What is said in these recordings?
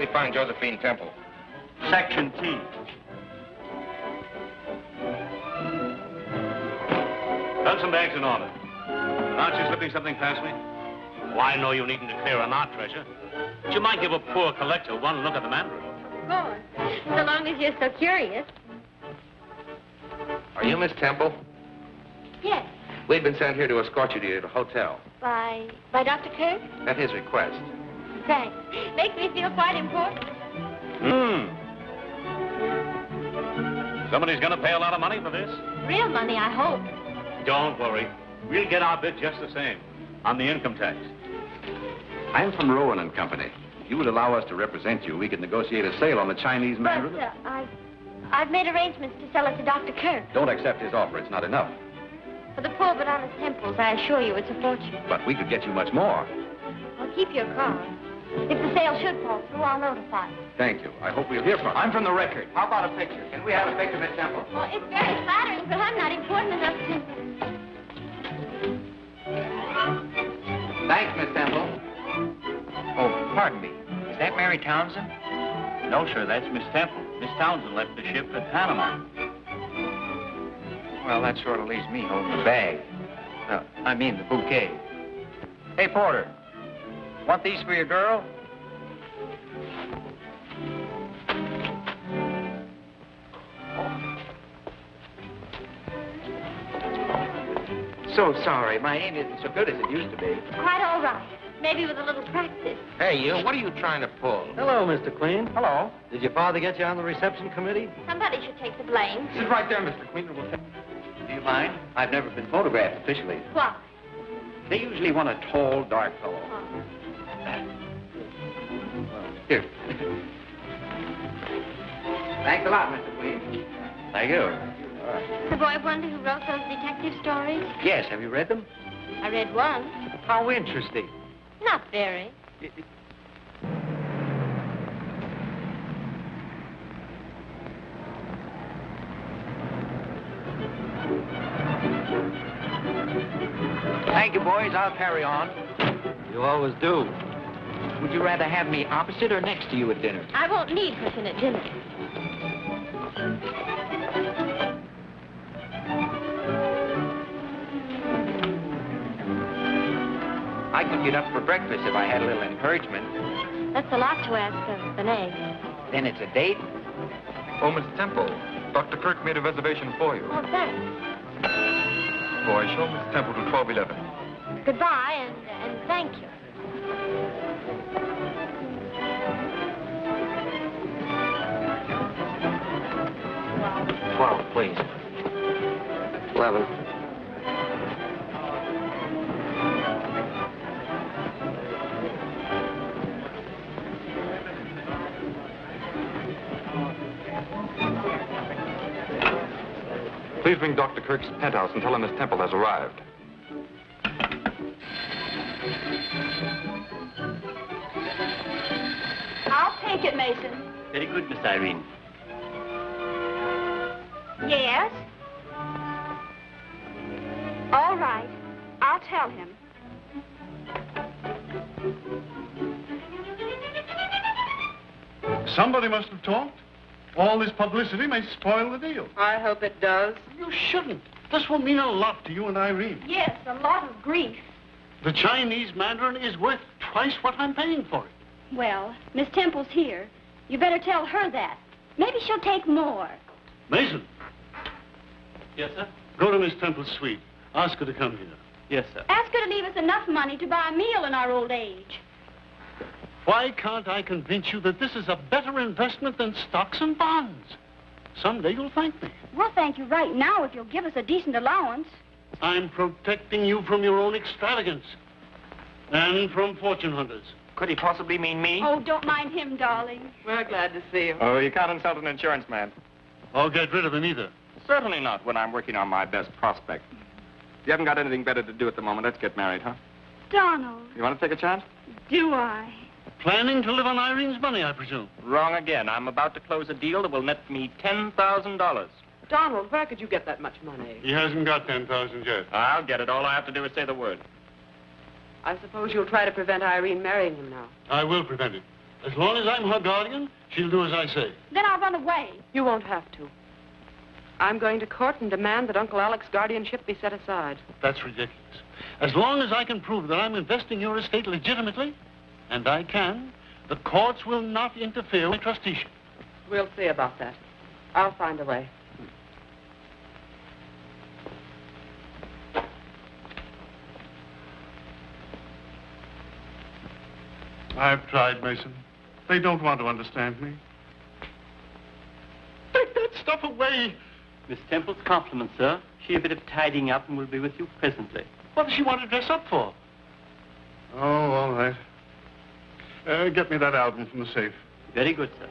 we find Josephine Temple? Section T. Hudson bag's in order. Aren't you slipping something past me? Oh, I know you needn't declare on our treasure. But you might give a poor collector one look at the Mandarin. Of course. So long as you're so curious. Are you Miss Temple? Yes. We've been sent here to escort you to your hotel. By Dr. Kirk? At his request. Thanks. Makes me feel quite important. Somebody's going to pay a lot of money for this. Real money, I hope. Don't worry. We'll get our bit just the same on the income tax. I'm from Rowan and Company. If you would allow us to represent you, we could negotiate a sale on the Chinese Mandarin. But I've made arrangements to sell it to Dr. Kirk. Don't accept his offer. It's not enough. For the poor but honest Temples, I assure you it's a fortune. But we could get you much more. Well, keep your card. If the sale should fall through, I'll notify you. Thank you. I hope we'll hear from you. I'm from the Record. How about a picture? Can we have a picture, Miss Temple? Well, it's very flattering, but I'm not important enough to... Thanks, Miss Temple. Oh, pardon me. Is that Mary Townsend? No, sir, that's Miss Temple. Miss Townsend left the ship at Panama. Well, that sort of leaves me holding the bag. I mean the bouquet. Hey, Porter. Want these for your girl? So sorry. My aim isn't so good as it used to be. Quite all right. Maybe with a little practice. Hey, you, what are you trying to pull? Hello, Mr. Queen. Hello. Did your father get you on the reception committee? Somebody should take the blame. Sit right there, Mr. Queen. We'll take... Do you mind? I've never been photographed officially. Why? They usually want a tall, dark fellow. Oh. Here. Thanks a lot, Mr. Queen. Thank you. The boy wonder who wrote those detective stories? Yes, have you read them? I read one. How interesting. Not very. Thank you, boys. I'll carry on. You always do. Would you rather have me opposite or next to you at dinner? I won't need Griffin at dinner. I could get up for breakfast if I had a little encouragement. That's a lot to ask of an egg. Then it's a date? Oh, Miss Temple, Dr. Kirk made a reservation for you. Oh, thanks. Boy, show Miss Temple to 1211. Goodbye, and thank you. $12, please. 11. Please ring Dr. Kirk's penthouse and tell him Miss Temple has arrived. I'll take it, Mason. Very good, Miss Irene. Yes? All right. I'll tell him. Somebody must have talked. All this publicity may spoil the deal. I hope it does. You shouldn't. This will mean a lot to you and Irene. Yes, a lot of grief. The Chinese Mandarin is worth twice what I'm paying for it. Well, Miss Temple's here. You better tell her that. Maybe she'll take more. Mason, Yes, sir? go to Miss Temple's suite. Ask her to come here. Yes, sir. Ask her to leave us enough money to buy a meal in our old age. Why can't I convince you that this is a better investment than stocks and bonds? Someday you'll thank me. We'll thank you right now if you'll give us a decent allowance. I'm protecting you from your own extravagance and from fortune hunters. Could he possibly mean me? Oh, don't mind him, darling. We're glad to see you. Oh, you can't insult an insurance man. Or get rid of him either. Certainly not when I'm working on my best prospect. You haven't got anything better to do at the moment. Let's get married, huh? Donald, You want to take a chance? do I? Planning to live on Irene's money, I presume. Wrong again. I'm about to close a deal that will net me $10,000. Donald, where could you get that much money? He hasn't got 10,000 yet. I'll get it. All I have to do is say the word. I suppose you'll try to prevent Irene marrying him now. I will prevent it. As long as I'm her guardian, she'll do as I say. Then I'll run away. You won't have to. I'm going to court and demand that Uncle Alec's guardianship be set aside. That's ridiculous. As long as I can prove that I'm investing your estate legitimately, and I can, the courts will not interfere with trusteeship. We'll see about that. I'll find a way. I've tried, Mason. They don't want to understand me. Take that stuff away. Miss Temple's compliments, sir. She a bit of tidying up and will be with you presently. What does she want to dress up for? Oh, all right. Get me that album from the safe. Very good, sir.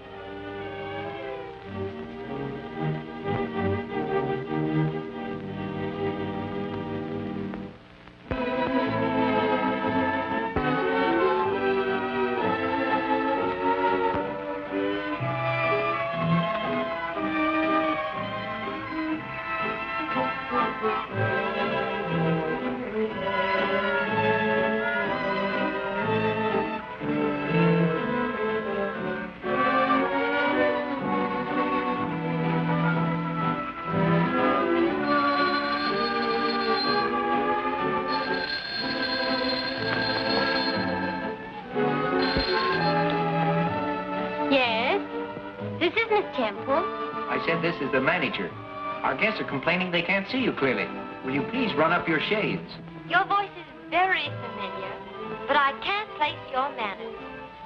I said this is the manager. Our guests are complaining they can't see you clearly. Will you please run up your shades? Your voice is very familiar, but I can't place your manners.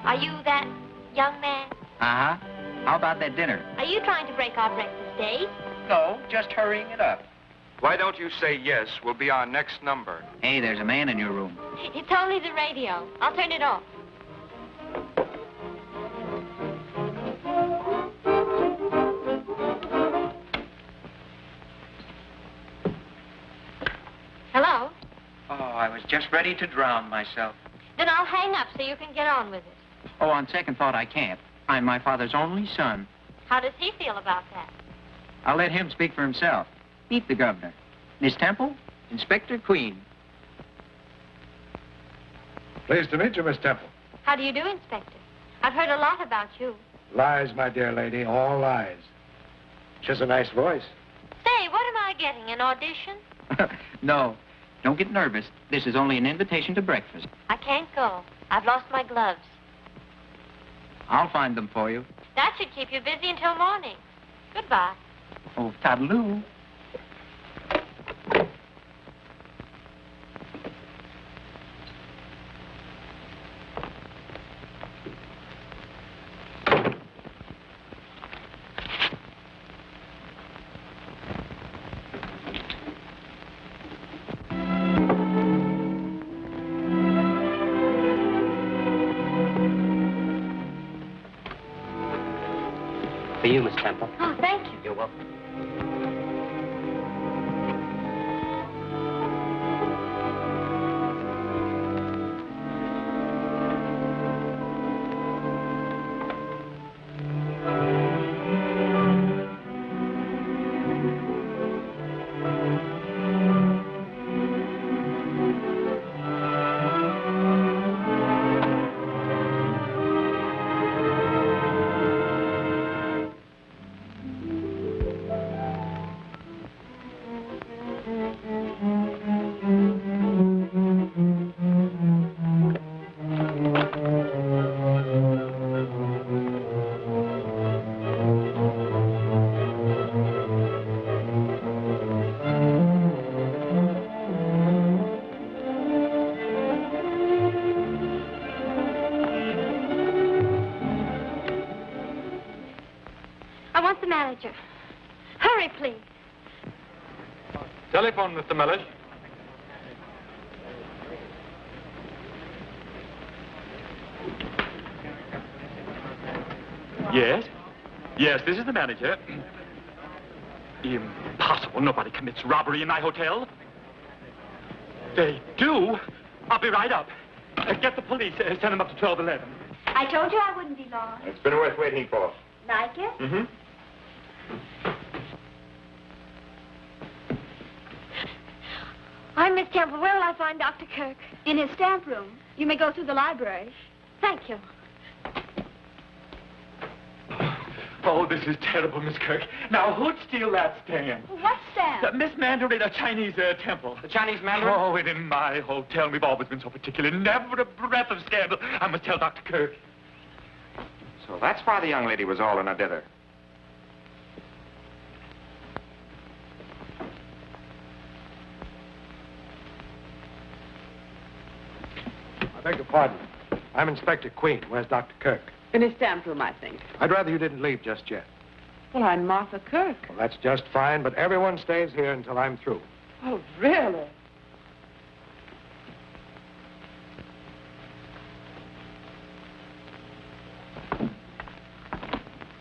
Are you that young man? Uh-huh. How about that dinner? Are you trying to break our breakfast date? No, just hurrying it up. Why don't you say yes? We'll be our next number. Hey, there's a man in your room. It's only the radio. I'll turn it off. Hello? Oh, I was just ready to drown myself. Then I'll hang up so you can get on with it. Oh, on second thought, I can't. I'm my father's only son. How does he feel about that? I'll let him speak for himself. Meet the governor. Miss Temple, Inspector Queen. Pleased to meet you, Miss Temple. How do you do, Inspector? I've heard a lot about you. Lies, my dear lady, all lies. She has a nice voice. Say, what am I getting, an audition? No, don't get nervous. This is only an invitation to breakfast. I can't go. I've lost my gloves. I'll find them for you. That should keep you busy until morning. Goodbye. Oh, toodaloo. For you, Miss Temple. Oh, thank you. You're welcome. Hurry, please. Telephone, Mr. Mellish. Yes? Yes, this is the manager. Impossible. Nobody commits robbery in my hotel. They do? I'll be right up. Get the police. Send them up to 1211. I told you I wouldn't be long. It's been worth waiting for. Like it? Mm-hmm. I'm Miss Temple. Where will I find Dr. Kirk? In his stamp room. You may go through the library. Thank you. Oh, this is terrible, Miss Kirk. Now, who'd steal that stamp? What stamp? Miss Mandarin, a Chinese temple. The Chinese Mandarin? Oh, and in my hotel, we've always been so particular. Never a breath of scandal. I must tell Dr. Kirk. So that's why the young lady was all in a dither. I beg your pardon. I'm Inspector Queen. Where's Dr. Kirk? In his stamp room, I think. I'd rather you didn't leave just yet. Well, I'm Martha Kirk. Well, that's just fine, but everyone stays here until I'm through. Oh, really?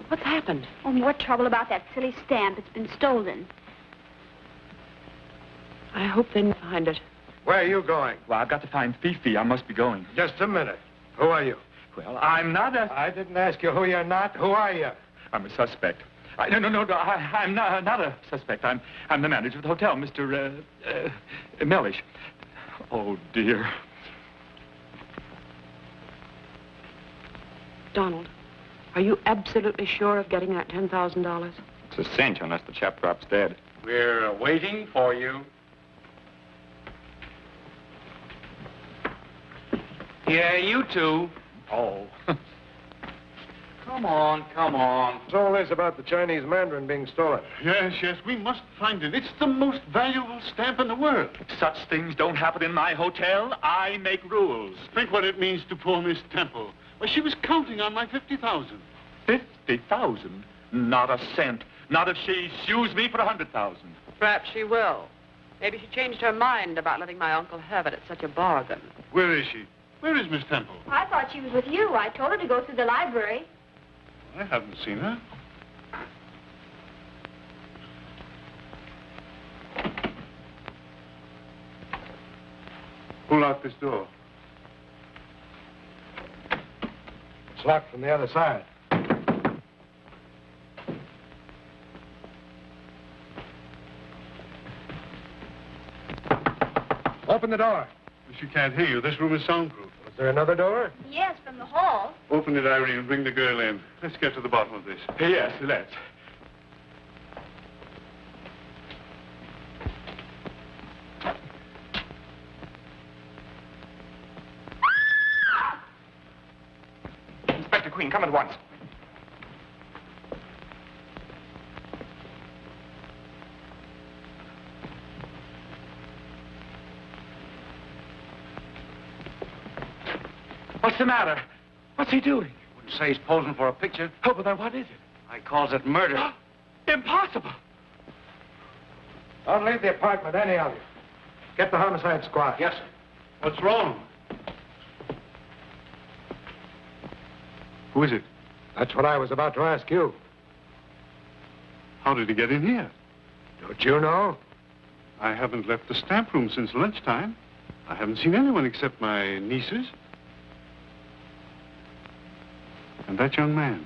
What's happened? Oh, more trouble about that silly stamp. It's been stolen. I hope they find it. Where are you going? Well, I've got to find Fifi. I must be going. Just a minute. Who are you? Well, I'm not a... I didn't ask you who you're not. Who are you? I'm a suspect. No, I'm not a suspect. I'm the manager of the hotel, Mr. Mellish. Oh, dear. Donald, are you absolutely sure of getting that $10,000? It's a cinch unless the chap drops dead. We're waiting for you. Yeah, you two. Oh. Come on, come on. What's all this about the Chinese Mandarin being stolen? Yes, we must find it. It's the most valuable stamp in the world. Such things don't happen in my hotel. I make rules. Think what it means to poor Miss Temple. Well, she was counting on my 50,000. 50,000? Not a cent. Not if she sues me for 100,000. Perhaps she will. Maybe she changed her mind about letting my uncle have it at such a bargain. Where is she? Where is Miss Temple? I thought she was with you. I told her to go through the library. I haven't seen her. Who locked this door? It's locked from the other side. Open the door. She can't hear you. This room is soundproof. Is there another door? Yes, from the hall. Open it, Irene, and bring the girl in. Let's get to the bottom of this. Yes, let's. Inspector Queen, come at once. What's the matter? What's he doing? Wouldn't say he's posing for a picture. Oh, but then what is it? I calls it murder. Impossible. Don't leave the apartment, any of you. Get the homicide squad. Yes, sir. What's wrong? Who is it? That's what I was about to ask you. How did he get in here? Don't you know? I haven't left the stamp room since lunchtime. I haven't seen anyone except my nieces. And that young man.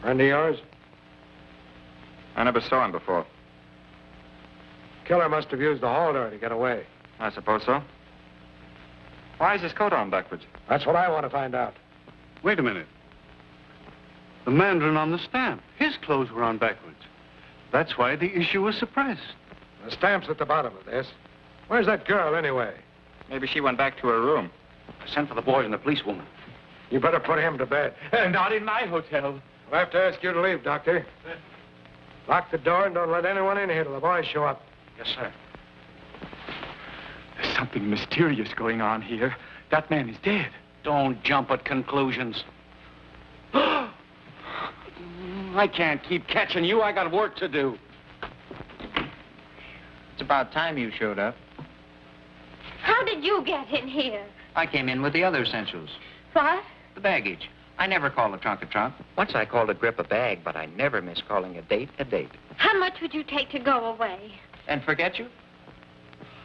Friend of yours? I never saw him before. Killer must have used the hall door to get away. I suppose so. Why is his coat on backwards? That's what I want to find out. Wait a minute. The Mandarin on the stamp. His clothes were on backwards. That's why the issue was suppressed. The stamp's at the bottom of this. Where's that girl, anyway? Maybe she went back to her room. I sent for the boys and the policewoman. You better put him to bed. Not in my hotel. I'll have to ask you to leave, Doctor. Lock the door and don't let anyone in here till the boys show up. Yes, sir. There's something mysterious going on here. That man is dead. Don't jump at conclusions. I can't keep catching you. I got work to do. It's about time you showed up. How did you get in here? I came in with the other essentials. What? The baggage. I never call a trunk a trunk. Once I called a grip a bag, but I never miss calling a date a date. How much would you take to go away? And forget you?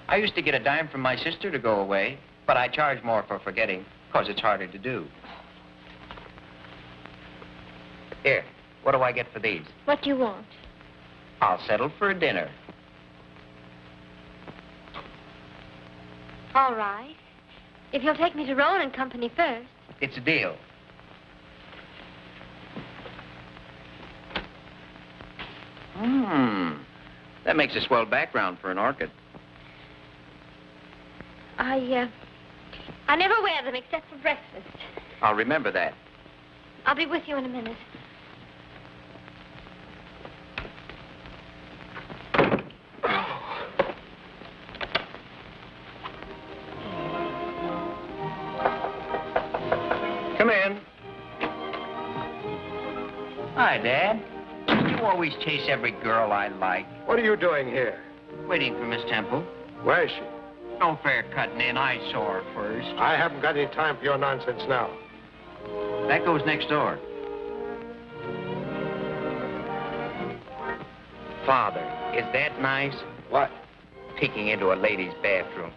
I used to get a dime from my sister to go away, but I charge more for forgetting, because it's harder to do. Here, what do I get for these? What do you want? I'll settle for a dinner. All right. If you'll take me to Rowan and Company first. It's a deal. That makes a swell background for an orchid. I never wear them except for breakfast. I'll remember that. I'll be with you in a minute. Come in. Hi, Dad. You always chase every girl I like. What are you doing here? Waiting for Miss Temple. Where is she? No fair cutting in. I saw her first. I haven't got any time for your nonsense now. That goes next door. Father, is that nice? What? Peeking into a lady's bathroom.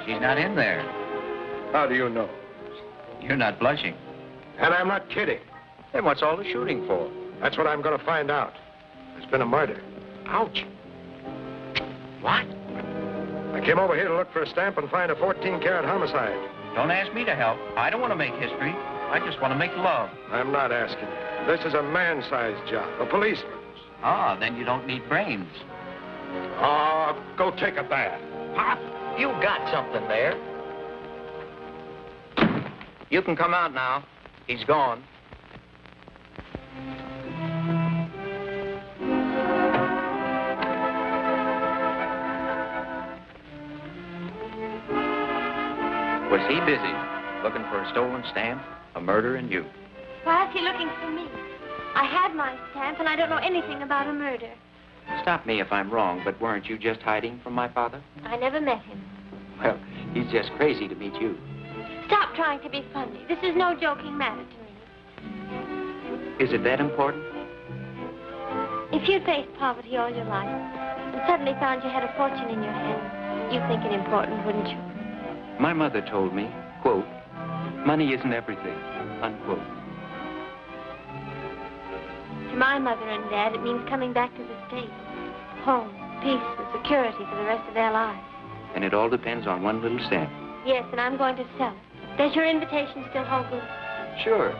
She's not in there. How do you know? You're not blushing. And I'm not kidding. Then what's all the shooting for? That's what I'm going to find out. There's been a murder. Ouch. What? I came over here to look for a stamp and find a 14-carat homicide. Don't ask me to help. I don't want to make history. I just want to make love. I'm not asking you. This is a man-sized job, a policeman's. Ah, then you don't need brains. Oh, go take a bath. Pop, you got something there. You can come out now. He's gone. Was he busy looking for a stolen stamp, a murder, and you? Why is he looking for me? I had my stamp, and I don't know anything about a murder. Stop me if I'm wrong, but weren't you just hiding from my father? I never met him. Well, he's just crazy to meet you. Stop trying to be funny. This is no joking matter to me. Is it that important? If you'd faced poverty all your life and suddenly found you had a fortune in your hands, you'd think it important, wouldn't you? My mother told me, quote, money isn't everything, unquote. To my mother and Dad, it means coming back to the States. Home, peace, and security for the rest of their lives. And it all depends on one little stamp. Yes, and I'm going to sell it. Does your invitation still hold good? Sure.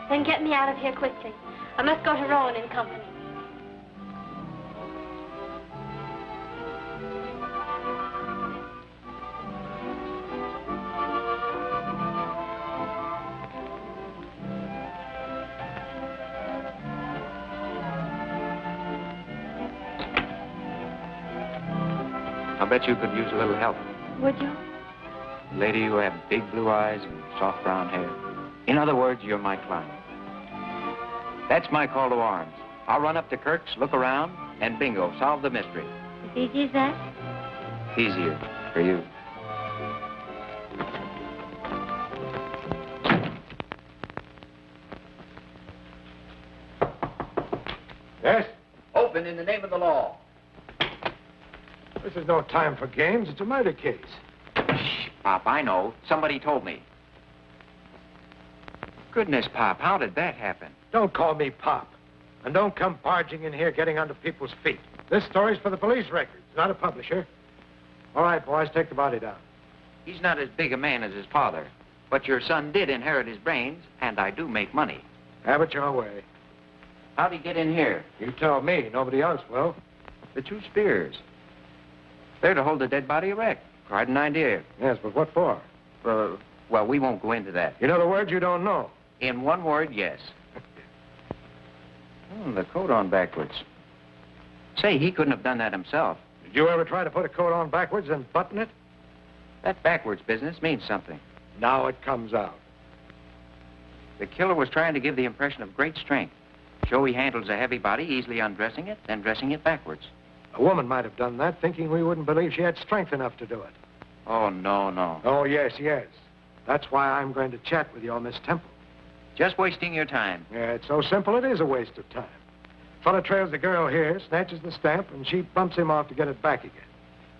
Then get me out of here quickly. I must go to Rowan and Company. I bet you could use a little help. Would you? A lady who have big blue eyes and soft brown hair. In other words, you're my client. That's my call to arms. I'll run up to Kirk's, look around, and bingo, solve the mystery. As easy as that? Easier for you. Yes? Open in the name of the law. This is no time for games. It's a murder case. Shh, Pop, I know. Somebody told me. Goodness, Pop, how did that happen? Don't call me Pop. And don't come barging in here getting under people's feet. This story's for the police records, not a publisher. All right, boys, take the body down. He's not as big a man as his father. But your son did inherit his brains, and I do make money. Have it your way. How'd he get in here? You tell me. Nobody else will. The two spears. They're to hold the dead body erect. Quite an idea. Yes, but what for? Well, we won't go into that. You know the words you don't know. In one word, yes. The coat on backwards. Say, he couldn't have done that himself. Did you ever try to put a coat on backwards and button it? That backwards business means something. Now it comes out. The killer was trying to give the impression of great strength. Show he handles a heavy body, easily undressing it, then dressing it backwards. A woman might have done that, thinking we wouldn't believe she had strength enough to do it. Oh, no. Oh, yes. That's why I'm going to chat with your Miss Temple. Just wasting your time. Yeah, it's so simple it is a waste of time. Fella trails the girl here, snatches the stamp, and she bumps him off to get it back again.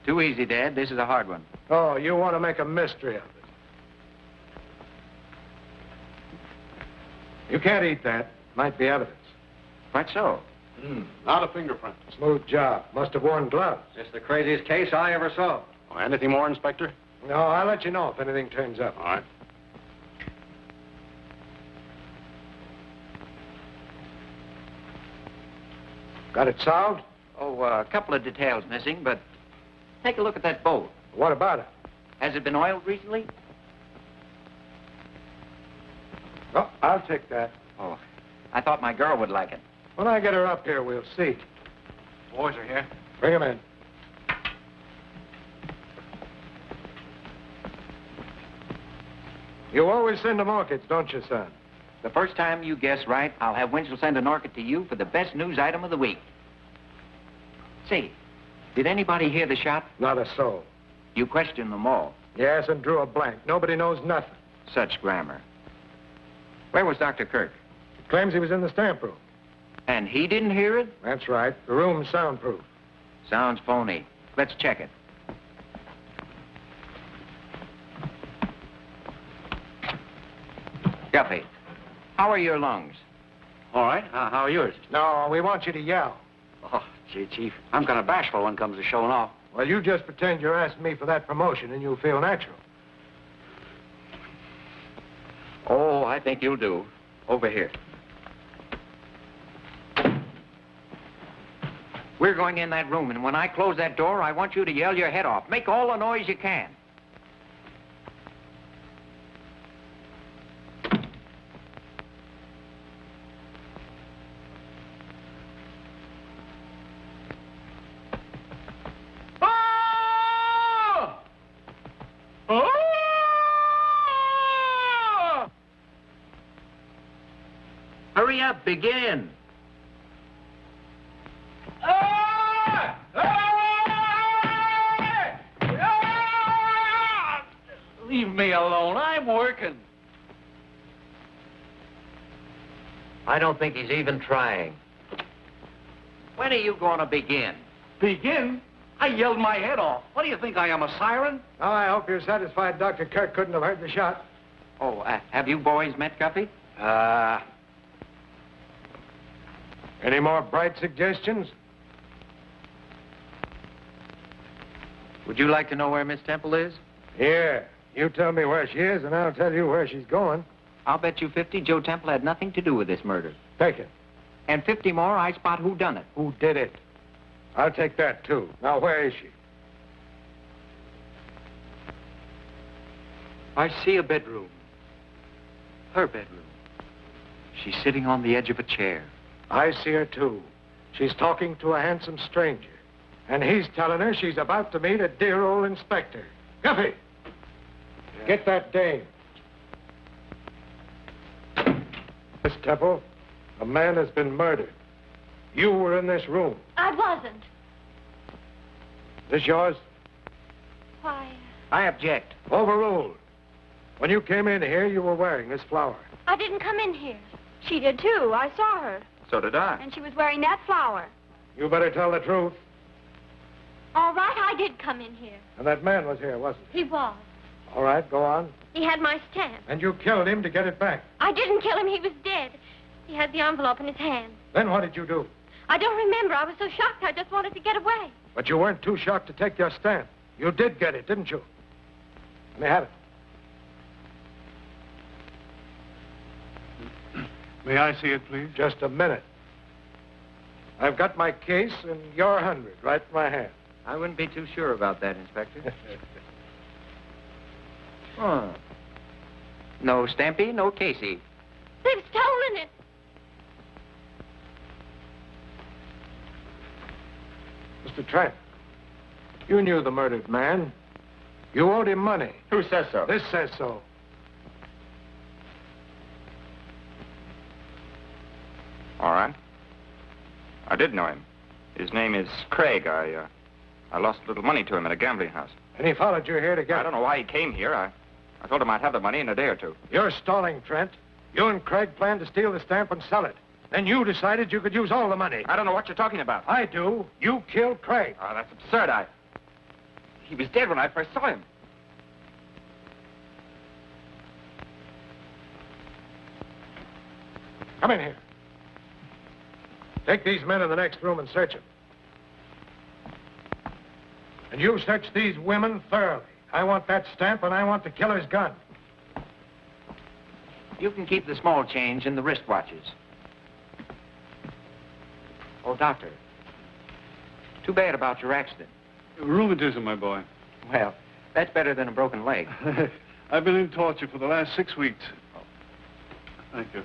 Too easy, Dad. This is a hard one. Oh, you want to make a mystery of it. You can't eat that. Might be evidence. What so? Not a fingerprint. Smooth job. Must have worn gloves. It's the craziest case I ever saw. Oh, anything more, Inspector? No, I'll let you know if anything turns up. All right. Got it solved? Oh, a couple of details missing, but take a look at that boat. What about it? Has it been oiled recently? Oh, I'll take that. Oh, I thought my girl would like it. When I get her up here, we'll see. Boys are here. Bring him in. You always send them orchids, don't you, son? The first time you guess right, I'll have Winchell send an orchid to you for the best news item of the week. Say, did anybody hear the shot? Not a soul. You questioned them all. Yes, and drew a blank. Nobody knows nothing. Such grammar. Where was Dr. Kirk? He claims he was in the stamp room. And he didn't hear it? That's right. The room's soundproof. Sounds phony. Let's check it. Guffey, how are your lungs? All right. How are yours? No, we want you to yell. Oh, gee, Chief, I'm kind of bashful when it comes to showing off. Well, you just pretend you're asking me for that promotion and you'll feel natural. Oh, I think you'll do. Over here. We're going in that room, and when I close that door, I want you to yell your head off. Make all the noise you can. Hurry up, begin. Leave me alone. I'm working. I don't think he's even trying. When are you going to begin? Begin? I yelled my head off. What do you think I am, a siren? Oh, I hope you're satisfied Dr. Kirk couldn't have heard the shot. Oh, have you boys met Guffey? Any more bright suggestions? Would you like to know where Miss Temple is? Here. You tell me where she is, and I'll tell you where she's going. I'll bet you 50 Joe Temple had nothing to do with this murder. Take it. And 50 more, I spot who done it. Who did it? I'll take that, too. Now, where is she? I see a bedroom. Her bedroom. She's sitting on the edge of a chair. I see her, too. She's talking to a handsome stranger. And he's telling her she's about to meet a dear old inspector. Guffey! Yeah. Get that dame. Miss Temple, a man has been murdered. You were in this room. I wasn't. This yours? Why? I object. Overruled. When you came in here, you were wearing this flower. I didn't come in here. She did, too. I saw her. So did I. And she was wearing that flower. You better tell the truth. All right, I did come in here. And that man was here, wasn't he? He was. All right, go on. He had my stamp. And you killed him to get it back. I didn't kill him. He was dead. He had the envelope in his hand. Then what did you do? I don't remember. I was so shocked I just wanted to get away. But you weren't too shocked to take your stamp. You did get it, didn't you? Let me have it. May I see it, please? Just a minute. I've got my case and your 100 right in my hand. I wouldn't be too sure about that, Inspector. Oh. No Stampy, no Casey. They've stolen it. Mr. Trent, you knew the murdered man. You owed him money. Who says so? This says so. All right. I did know him. His name is Craig. I lost a little money to him at a gambling house. And he followed you here to get I don't know why he came here. I told him I'd have the money in a day or two. You're stalling, Trent. You and Craig planned to steal the stamp and sell it. Then you decided you could use all the money. I don't know what you're talking about. I do. You killed Craig. Oh, that's absurd. He was dead when I first saw him. Come in here. Take these men in the next room and search them. And you search these women thoroughly. I want that stamp and I want the killer's gun. You can keep the small change in the wristwatches. Oh, Doctor. Too bad about your accident. Rheumatism, my boy. Well, that's better than a broken leg. I've been in torture for the last 6 weeks. Thank you.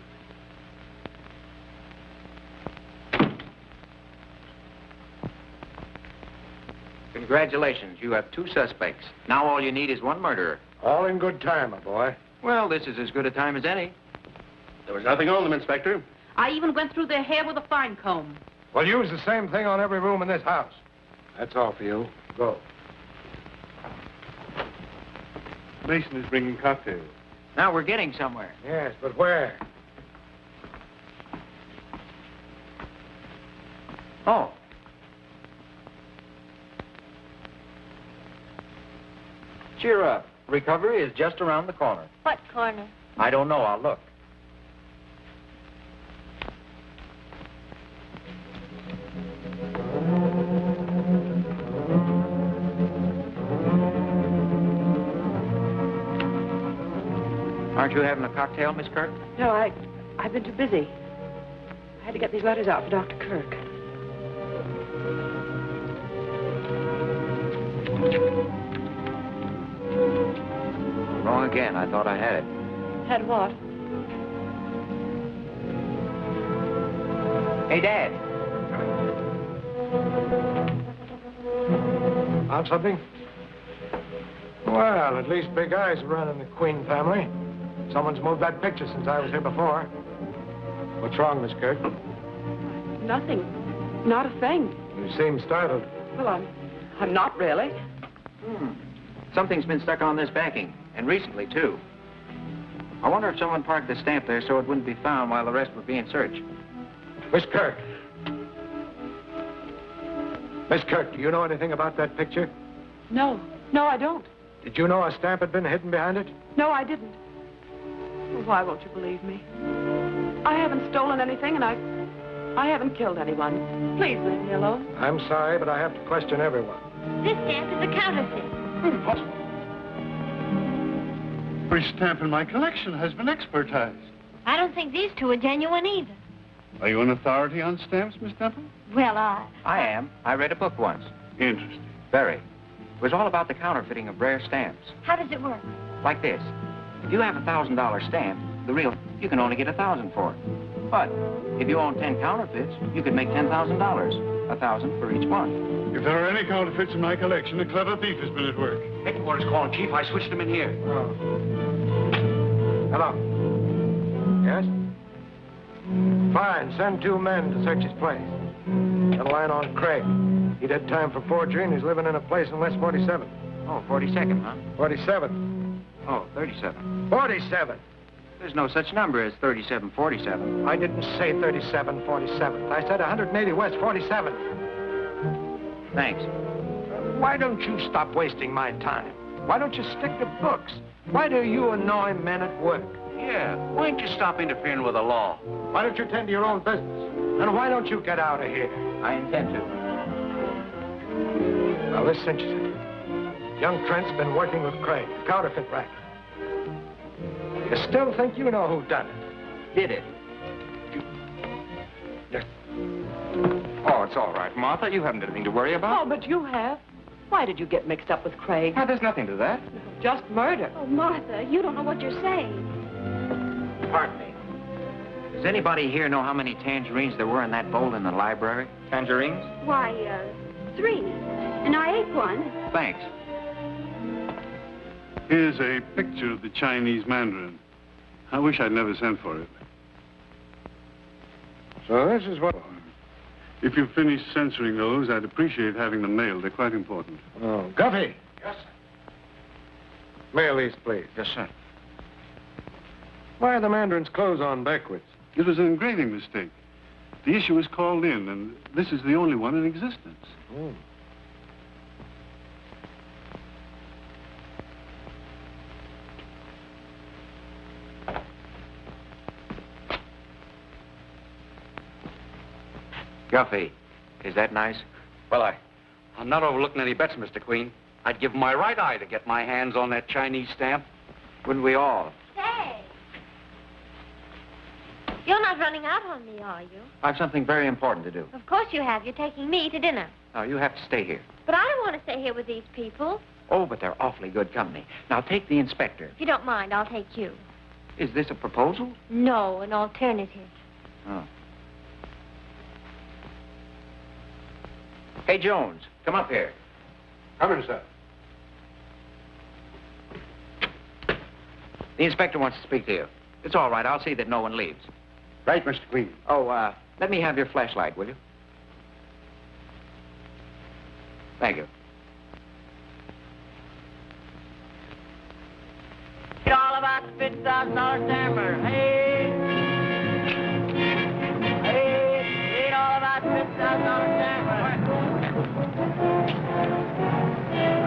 Congratulations. You have 2 suspects. Now all you need is 1 murderer. All in good time, my boy. Well, this is as good a time as any. There was nothing on them, Inspector. I even went through their hair with a fine comb. Well, use the same thing on every room in this house. That's all for you. Go. Mason is bringing cocktails. Now we're getting somewhere. Yes, but where? Oh. Cheer up. Recovery is just around the corner. What corner? I don't know. I'll look. Aren't you having a cocktail, Miss Kirk? No, I've been too busy. I had to get these letters out for Dr. Kirk. Wrong again. I thought I had it. Had what? Hey, Dad. Found something? Well, at least Big Eye's running the Queen family. Someone's moved that picture since I was here before. What's wrong, Miss Kirk? Nothing. Not a thing. You seem startled. Well, I'm not really. Something's been stuck on this backing, and recently, too. I wonder if someone parked the stamp there so it wouldn't be found while the rest were being searched. Miss Kirk. Miss Kirk, do you know anything about that picture? No. No, I don't. Did you know a stamp had been hidden behind it? No, I didn't. Well, why won't you believe me? I haven't stolen anything, and I haven't killed anyone. Please leave me alone. I'm sorry, but I have to question everyone. This stamp is a counterfeit. Impossible. Every stamp in my collection has been expertized. I don't think these 2 are genuine either. Are you an authority on stamps, Miss Temple? Well, I am. I read a book once. Interesting. Very. It was all about the counterfeiting of rare stamps. how does it work? Like this. If you have a $1,000 stamp, the real, you can only get 1,000 for it. But if you own 10 counterfeits, you could make $10,000. 1,000 for each one. If there are any counterfeits in my collection, a clever thief has been at work. Headquarters calling, Chief. I switched them in here. Oh. Hello. Yes? Fine. Send 2 men to search his place. Get a line on Craig. He did time for forgery, and he's living in a place in West 47. Oh, 42nd, huh? 47. Oh, 37. 47. There's no such number as 3747. I didn't say 3747. I said 180 West 47. Thanks. Why don't you stop wasting my time? Why don't you stick to books? Why do you annoy men at work? Yeah. Why don't you stop interfering with the law? Why don't you tend to your own business? And why don't you get out of here? I intend to. Well, this cinches it. Young Trent's been working with Craig, counterfeit racket. You still think you know who done it? Did it? Oh, it's all right, Martha. You haven't anything to worry about. Oh, but you have. Why did you get mixed up with Craig? Why, there's nothing to that. Just murder. Oh, Martha, you don't know what you're saying. Pardon me. Does anybody here know how many tangerines there were in that bowl in the library? Tangerines? Why, 3. And I ate one. Thanks. Here's a picture of the Chinese mandarin. I wish I'd never sent for it. So this is what... If you've finished censoring those, I'd appreciate having them mailed. They're quite important. Oh, Guffey. Yes, sir. Mail these, please. Yes, sir. Why are the mandarin's clothes on backwards? It was an engraving mistake. The issue was called in, and this is the only one in existence. Oh. Guffey, is that nice? Well, I'm not overlooking any bets, Mr. Queen. I'd give my right eye to get my hands on that Chinese stamp. Wouldn't we all? Say. You're not running out on me, are you? I have something very important to do. Of course you have. You're taking me to dinner. Now, you have to stay here. But I don't want to stay here with these people. Oh, but they're awfully good company. Now, take the inspector. If you don't mind, I'll take you. Is this a proposal? No, an alternative. Oh. Hey, Jones, come up here. Come in, sir. The inspector wants to speak to you. It's all right. I'll see that no one leaves. Right, Mr. Queen. Oh, let me have your flashlight, will you? Thank you. All about $50,000 hammer. Hey. Hey. Ain't all about $50,000 hammer.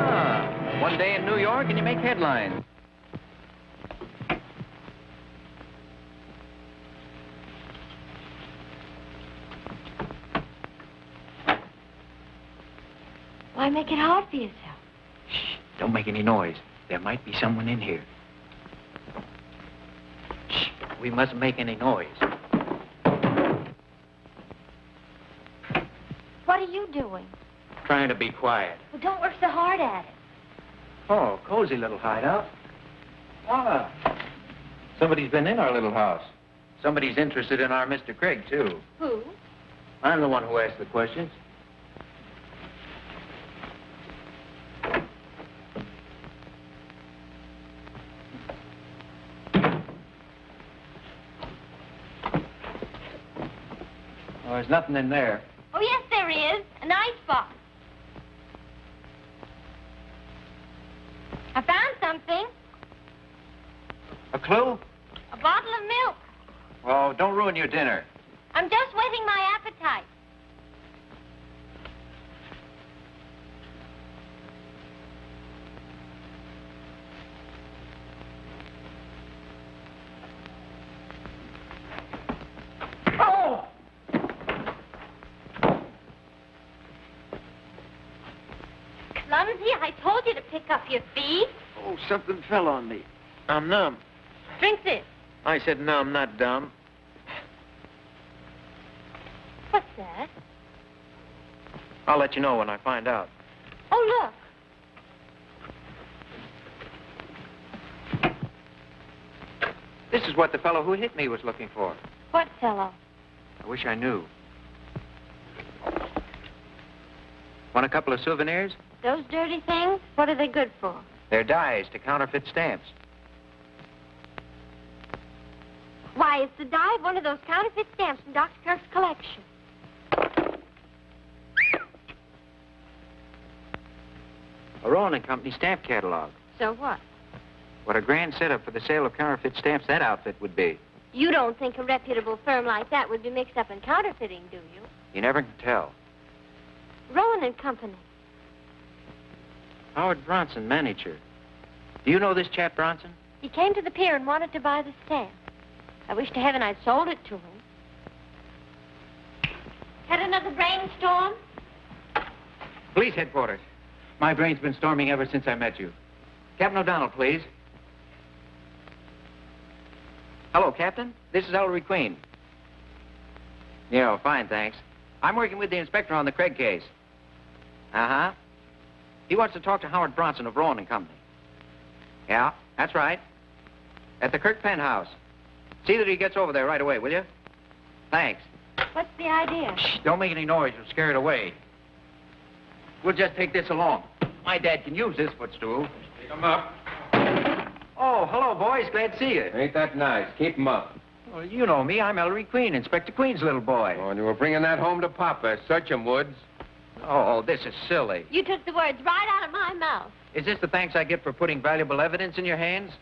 Ah, one day in New York and you make headlines. Why make it hard for yourself? Shh, don't make any noise. There might be someone in here. Shh, we mustn't make any noise. What are you doing? Trying to be quiet. Well, don't work so hard at it. Oh, cozy little hideout. Ah, somebody's been in our little house. Somebody's interested in our Mr. Craig, too. Who? I'm the one who asked the questions. Oh, there's nothing in there. Oh, yes, there is. An icebox. I found something. A clue? A bottle of milk. Oh, don't ruin your dinner. I'm just whetting my appetite. Oh! Clumsy, I told you to pick up your feet. Oh, something fell on me. I'm numb. Drink this. I said no, I'm not dumb. What's that? I'll let you know when I find out. Oh, look. This is what the fellow who hit me was looking for. What fellow? I wish I knew. Want a couple of souvenirs? Those dirty things? What are they good for? They're dies to counterfeit stamps. Why, it's the dye of one of those counterfeit stamps from Dr. Kirk's collection. A Rowan & Company stamp catalog. So what? What a grand setup for the sale of counterfeit stamps that outfit would be. You don't think a reputable firm like that would be mixed up in counterfeiting, do you? You never can tell. Rowan & Company. Howard Bronson, manager. Do you know this chap, Bronson? He came to the pier and wanted to buy the stamp. I wish to heaven I'd sold it to him. Had another brainstorm? Police headquarters. My brain's been storming ever since I met you. Captain O'Donnell, please. Hello, Captain. This is Ellery Queen. Yeah, fine, thanks. I'm working with the inspector on the Craig case. Uh-huh. He wants to talk to Howard Bronson of Rowan & Company. Yeah, that's right. At the Kirk penthouse. See that he gets over there right away, will you? Thanks. What's the idea? Shh, don't make any noise. You'll scare it away. We'll just take this along. My dad can use this footstool. Pick 'em up. Oh, hello, boys. Glad to see you. Ain't that nice? Keep 'em up. Well, you know me. I'm Ellery Queen, Inspector Queen's little boy. Oh, and you were bringing that home to Papa. Search 'em, Woods. Oh, this is silly. You took the words right out of my mouth. Is this the thanks I get for putting valuable evidence in your hands?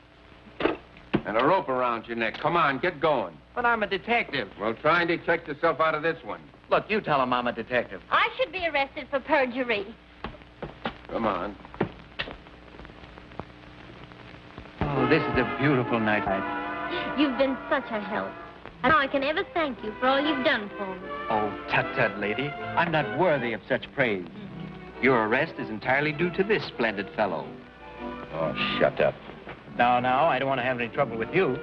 And a rope around your neck. Come on, get going. But I'm a detective. Well, try and detect yourself out of this one. Look, you tell him I'm a detective. I should be arrested for perjury. Come on. Oh, this is a beautiful night. You've been such a help. And how I can ever thank you for all you've done for me. Oh, tut-tut, lady. I'm not worthy of such praise. Your arrest is entirely due to this splendid fellow. Oh, shut up. Now, I don't want to have any trouble with you.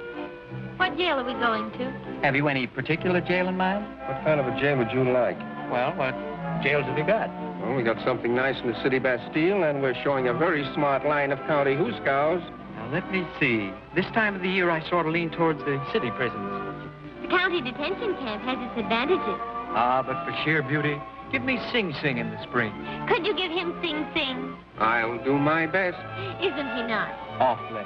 What jail are we going to? Have you any particular jail in mind? What kind of a jail would you like? Well, what jails have you got? Well, we got something nice in the city Bastille, and we're showing a very smart line of county hoosegows. Now, let me see. This time of the year, I sort of lean towards the city prisons. The county detention camp has its advantages. Ah, but for sheer beauty, give me Sing Sing in the spring. Could you give him Sing Sing? I'll do my best. Isn't he nice? Awfully.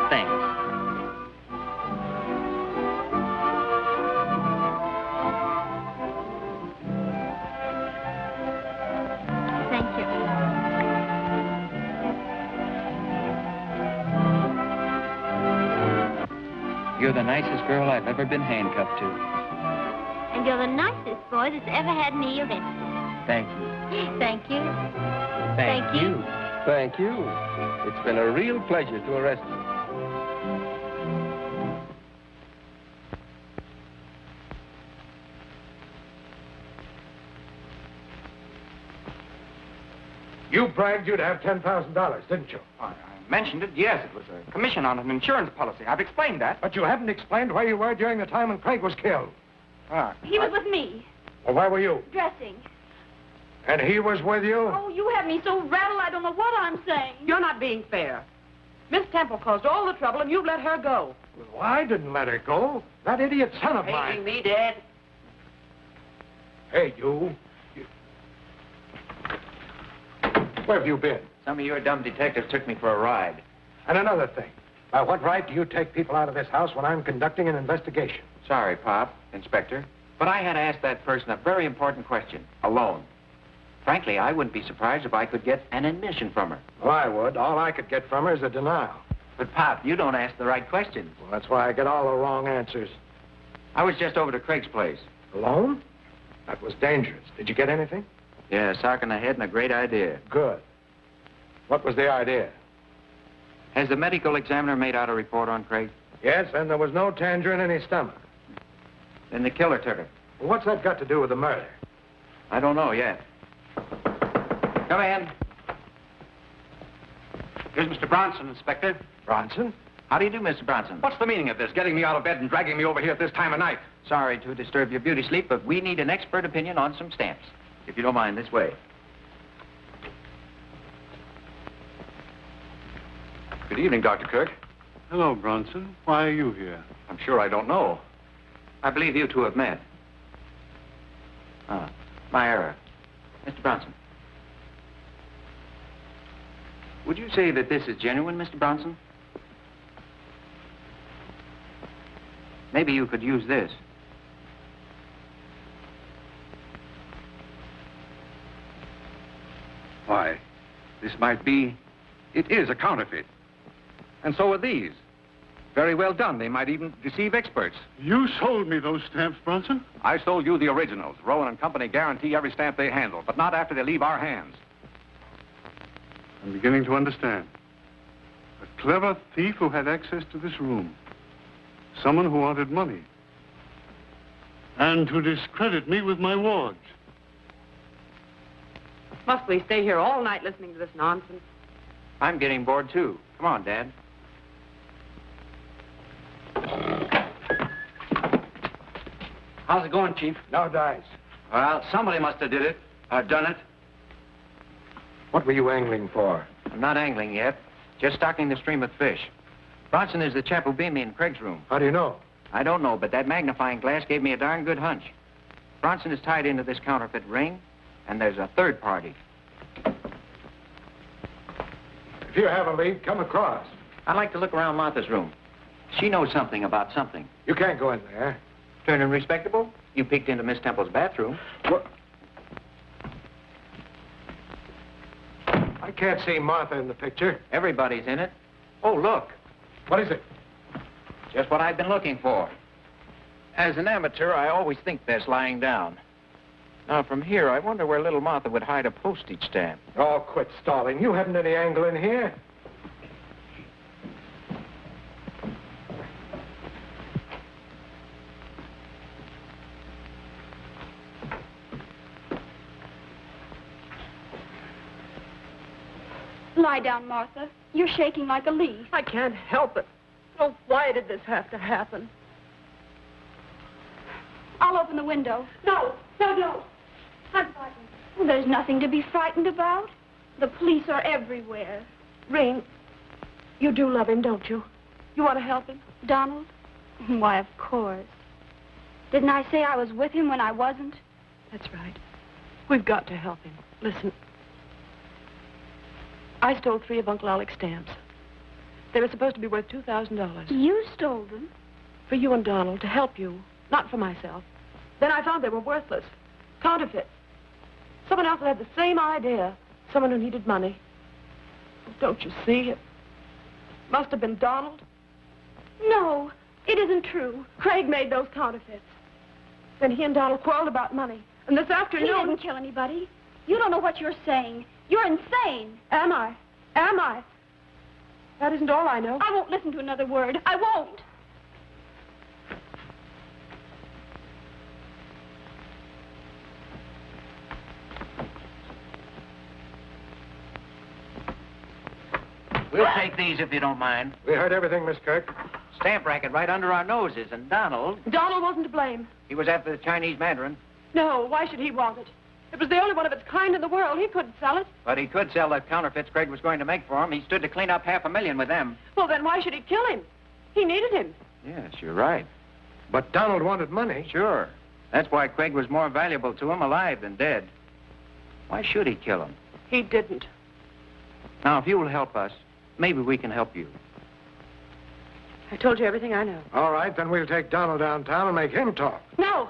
Thanks. Thank you. You're the nicest girl I've ever been handcuffed to. And you're the nicest boy that's ever had me arrested. Thank you. Thank you. Thank you. Thank you. It's been a real pleasure to arrest you. You bragged you'd have $10,000, didn't you? I mentioned it, yes. It was a commission on an insurance policy. I've explained that. But you haven't explained where you were during the time when Craig was killed. He was with me, Well, where were you? dressing. And he was with you? Oh, you have me so rattled I don't know what I'm saying. You're not being fair. Miss Temple caused all the trouble, and you've let her go. Well, I didn't let her go. That idiot son of mine. me, Dad? Hey, you. Where have you been? Some of your dumb detectives took me for a ride. And another thing. By what right do you take people out of this house when I'm conducting an investigation? Sorry, Pop, Inspector, but I had to ask that person a very important question, alone. Frankly, I wouldn't be surprised if I could get an admission from her. Well, I would. All I could get from her is a denial. But, Pop, you don't ask the right questions. Well, that's why I get all the wrong answers. I was just over to Craig's place. Alone? That was dangerous. Did you get anything? Yeah, a sock in the head and a great idea. Good. What was the idea? Has the medical examiner made out a report on Craig? Yes, and there was no tangerine in his stomach. Then the killer took it. Well, what's that got to do with the murder? I don't know yet. Come in. Here's Mr. Bronson, Inspector. Bronson? How do you do, Mr. Bronson? What's the meaning of this, getting me out of bed and dragging me over here at this time of night? Sorry to disturb your beauty sleep, but we need an expert opinion on some stamps. If you don't mind, this way. Good evening, Dr. Kirk. Hello, Bronson. Why are you here? I'm sure I don't know. I believe you two have met. Ah, my error. Mr. Bronson. Would you say that this is genuine, Mr. Bronson? Maybe you could use this. Why, this might be... It is a counterfeit. And so are these. Very well done. They might even deceive experts. You sold me those stamps, Bronson? I sold you the originals. Rowan and Company guarantee every stamp they handle, but not after they leave our hands. I'm beginning to understand. A clever thief who had access to this room. Someone who wanted money. And to discredit me with my wards. Must we stay here all night listening to this nonsense? I'm getting bored, too. Come on, Dad. How's it going, Chief? No dice. Well, somebody must have did it. Done it. What were you angling for? I'm not angling yet. Just stocking the stream of fish. Bronson is the chap who beat me in Craig's room. How do you know? I don't know, but that magnifying glass gave me a darn good hunch. Bronson is tied into this counterfeit ring, and there's a third party. If you have a lead, come across. I'd like to look around Martha's room. She knows something about something. You can't go in there. Turning respectable? You peeked into Miss Temple's bathroom. What? I can't see Martha in the picture. Everybody's in it. Oh, look. What is it? Just what I've been looking for. As an amateur, I always think best lying down. Now, from here, I wonder where little Martha would hide a postage stamp. Oh, quit stalling. You haven't any angle in here. Lie down, Martha. You're shaking like a leaf. I can't help it. Oh, why did this have to happen? I'll open the window. No. I'm frightened. Well, there's nothing to be frightened about. The police are everywhere. Ring, you do love him, don't you? You want to help him? Donald? Why, of course. Didn't I say I was with him when I wasn't? That's right. We've got to help him. Listen. I stole 3 of Uncle Alec's stamps. They were supposed to be worth $2,000. You stole them? For you and Donald, to help you, not for myself. Then I found they were worthless. Counterfeits. Someone else had the same idea. Someone who needed money. Don't you see? It must have been Donald. No, it isn't true. Craig made those counterfeits. Then he and Donald quarreled about money. And this afternoon... He didn't kill anybody. You don't know what you're saying. You're insane. Am I? Am I? That isn't all I know. I won't listen to another word. I won't. We'll take these if you don't mind. We heard everything, Miss Kirk. Stamp racket right under our noses, and Donald... Donald wasn't to blame. He was after the Chinese Mandarin. No, why should he want it? It was the only one of its kind in the world. He couldn't sell it. But he could sell the counterfeits Craig was going to make for him. He stood to clean up $500,000 with them. Well, then why should he kill him? He needed him. Yes, you're right. But Donald wanted money. Sure. That's why Craig was more valuable to him alive than dead. Why should he kill him? He didn't. Now, if you will help us, maybe we can help you. I told you everything I know. All right, then we'll take Donald downtown and make him talk. No.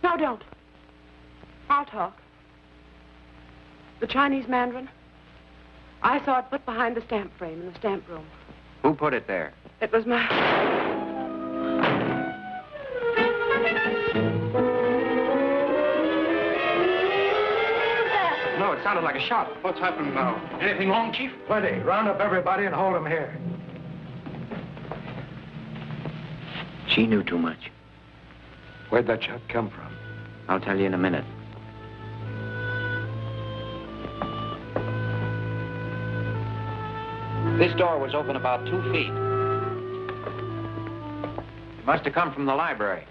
No, don't. I'll talk. The Chinese Mandarin. I saw it put behind the stamp frame in the stamp room. Who put it there? It was my... No, it sounded like a shot. What's happened now? Anything wrong, Chief? Plenty. Round up everybody and hold them here. She knew too much. Where'd that shot come from? I'll tell you in a minute. This door was open about 2 feet. It must have come from the library.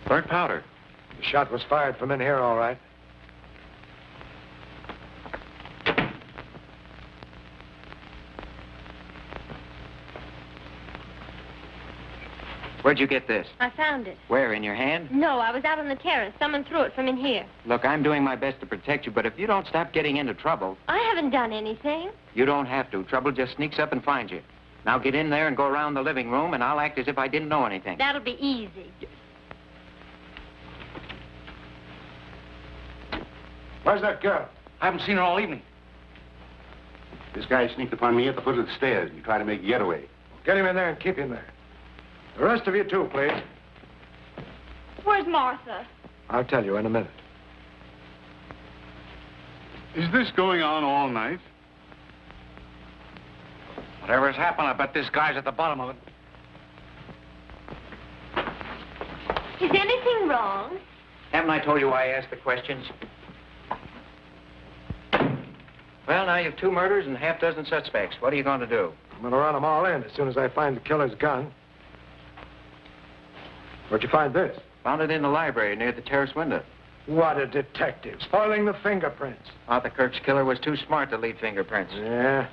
Burnt powder. The shot was fired from in here, all right. Where'd you get this? I found it. Where, in your hand? No, I was out on the terrace. Someone threw it from in here. Look, I'm doing my best to protect you, but if you don't stop getting into trouble... I haven't done anything. You don't have to. Trouble just sneaks up and finds you. Now get in there and go around the living room, and I'll act as if I didn't know anything. That'll be easy. Where's that girl? I haven't seen her all evening. This guy sneaked upon me at the foot of the stairs. He tried to make a getaway. Get him in there and keep him there. The rest of you, too, please. Where's Martha? I'll tell you in a minute. Is this going on all night? Whatever's happened, I bet this guy's at the bottom of it. Is anything wrong? Haven't I told you why I asked the questions? Well, now you've 2 murders and half dozen suspects. What are you going to do? I'm going to run them all in as soon as I find the killer's gun. Where'd you find this? Found it in the library near the terrace window. What a detective. Spoiling the fingerprints. Arthur Kirk's killer was too smart to leave fingerprints. Yeah.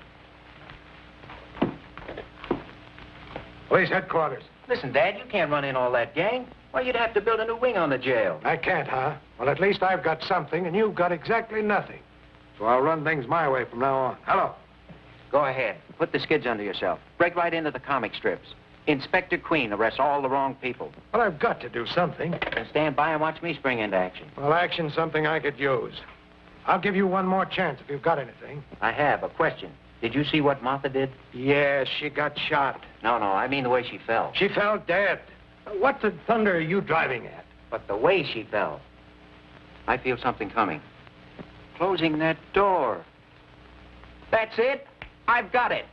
Police headquarters. Listen, Dad, you can't run in all that gang. Why, you'd have to build a new wing on the jail. I can't, huh? Well, at least I've got something, and you've got exactly nothing. So I'll run things my way from now on. Hello. Go ahead. Put the skids under yourself. Break right into the comic strips. Inspector Queen arrests all the wrong people. Well, I've got to do something. Then stand by and watch me spring into action. Well, action's something I could use. I'll give you one more chance if you've got anything. I have a question. Did you see what Martha did? Yes, she got shot. No, I mean the way she fell. She fell dead. What the thunder are you driving at? But the way she fell. I feel something coming. Closing that door. That's it. I've got it.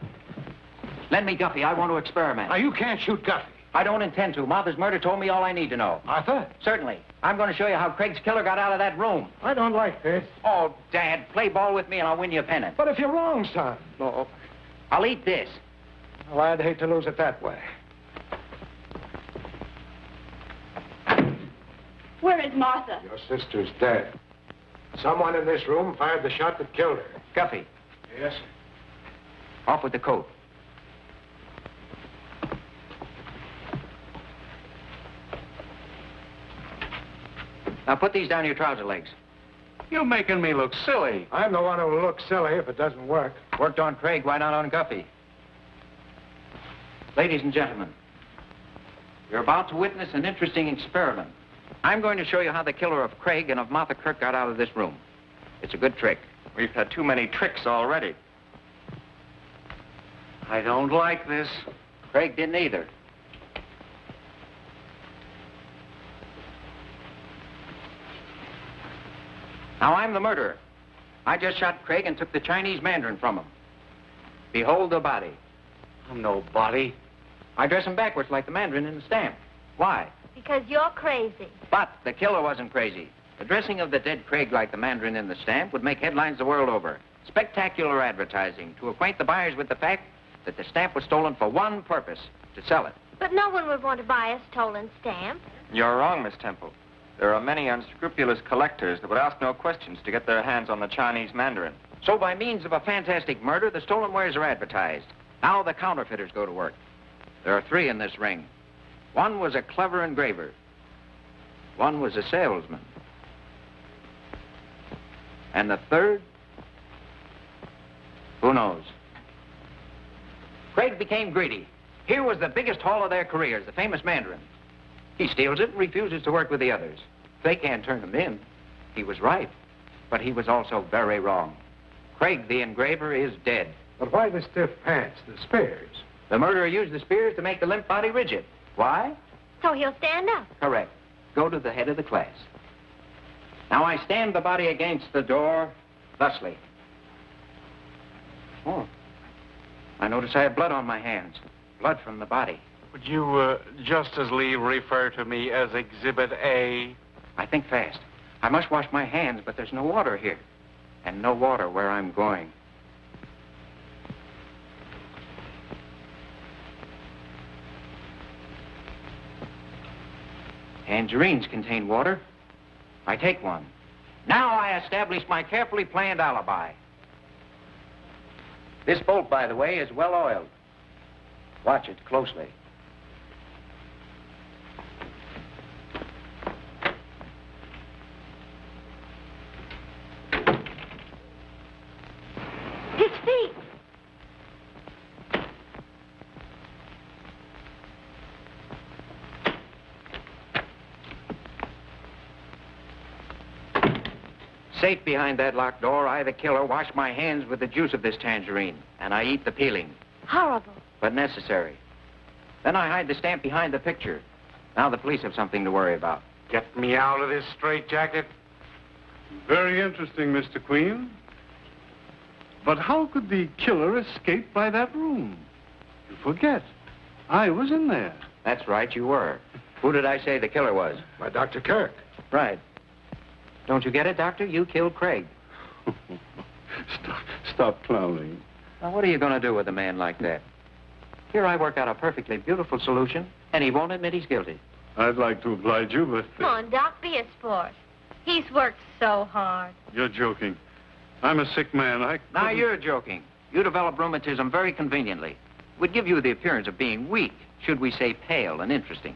Lend me Guffey. I want to experiment. Now, you can't shoot Guffey. I don't intend to. Martha's murder told me all I need to know. Arthur? Certainly. I'm going to show you how Craig's killer got out of that room. I don't like this. Oh, Dad, play ball with me and I'll win you a pennant. But if you're wrong, son. No. I'll eat this. Well, I'd hate to lose it that way. Where is Martha? Your sister's dead. Someone in this room fired the shot that killed her. Guffey. Yes? Off with the coat. Now put these down your trouser legs. You're making me look silly. I'm the one who will look silly if it doesn't work. Worked on Craig, why not on Guffey? Ladies and gentlemen, you're about to witness an interesting experiment. I'm going to show you how the killer of Craig and of Martha Kirk got out of this room. It's a good trick. We've had too many tricks already. I don't like this. Craig didn't either. Now, I'm the murderer. I just shot Craig and took the Chinese mandarin from him. Behold the body. I'm no body. I dress him backwards like the mandarin in the stamp. Why? Because you're crazy. But the killer wasn't crazy. The dressing of the dead Craig like the mandarin in the stamp would make headlines the world over. Spectacular advertising to acquaint the buyers with the fact that the stamp was stolen for one purpose, to sell it. But no one would want to buy a stolen stamp. You're wrong, Miss Temple. There are many unscrupulous collectors that would ask no questions to get their hands on the Chinese mandarin. So by means of a fantastic murder, the stolen wares are advertised. Now the counterfeiters go to work. There are 3 in this ring. One was a clever engraver. One was a salesman. And the third? Who knows? Craig became greedy. Here was the biggest haul of their careers, the famous mandarin. He steals it and refuses to work with the others. They can't turn him in. He was right, but he was also very wrong. Craig, the engraver, is dead. But why the stiff pants, the spears? The murderer used the spears to make the limp body rigid. Why? So he'll stand up. Correct. Go to the head of the class. Now I stand the body against the door, thusly. Oh. I notice I have blood on my hands. Blood from the body. Would you just as leave refer to me as Exhibit A? I think fast. I must wash my hands, but there's no water here. And no water where I'm going. Tangerines contain water. I take one. Now I establish my carefully planned alibi. This bolt, by the way, is well oiled. Watch it closely. His feet. Safe behind that locked door, I, the killer, wash my hands with the juice of this tangerine, and I eat the peeling. Horrible. But necessary. Then I hide the stamp behind the picture. Now the police have something to worry about. Get me out of this straitjacket. Very interesting, Mr. Queen. But how could the killer escape by that room? You forget. I was in there. That's right, you were. Who did I say the killer was? By Dr. Kirk. Right. Don't you get it, Doctor? You killed Craig. Stop clowning. Now, what are you going to do with a man like that? Here I work out a perfectly beautiful solution, and he won't admit he's guilty. I'd like to oblige you, but... Come on, Doc, be a sport. He's worked so hard. You're joking. I'm a sick man. Now, you're joking. You develop rheumatism very conveniently. Would give you the appearance of being weak, should we say pale and interesting.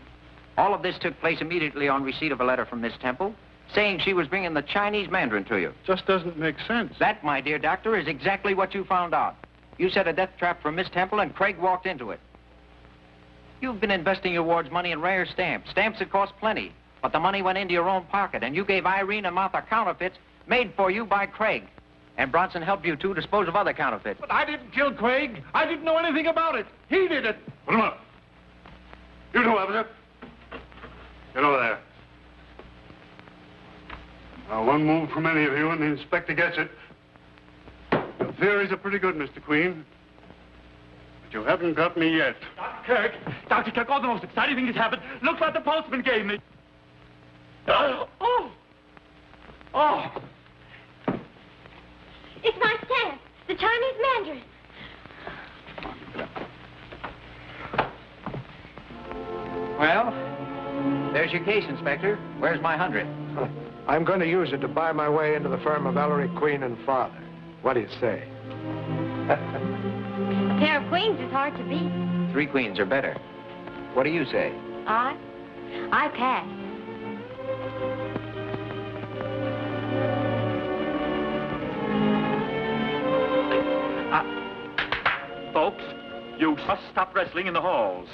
All of this took place immediately on receipt of a letter from Miss Temple, saying she was bringing the Chinese mandarin to you. Just doesn't make sense. That, my dear doctor, is exactly what you found out. You set a death trap for Miss Temple, and Craig walked into it. You've been investing your ward's money in rare stamps, stamps that cost plenty, but the money went into your own pocket, and you gave Irene and Martha counterfeits made for you by Craig. And Bronson helped you, too, dispose of other counterfeits. But I didn't kill Craig. I didn't know anything about it. He did it. Put him up. You two, officer. Get over there. Now, one move from any of you and the inspector gets it. Your theories are pretty good, Mr. Queen. But you haven't got me yet. Dr. Kirk, all the most exciting thing has happened. Look what the postman gave me. Oh! It's my stamp, the Chinese mandarin. Well, there's your case, Inspector. Where's my 100? I'm going to use it to buy my way into the firm of Ellery, Queen, and Father. What do you say? A pair of queens is hard to beat. 3 queens are better. What do you say? I pass. Folks, you must stop wrestling in the halls.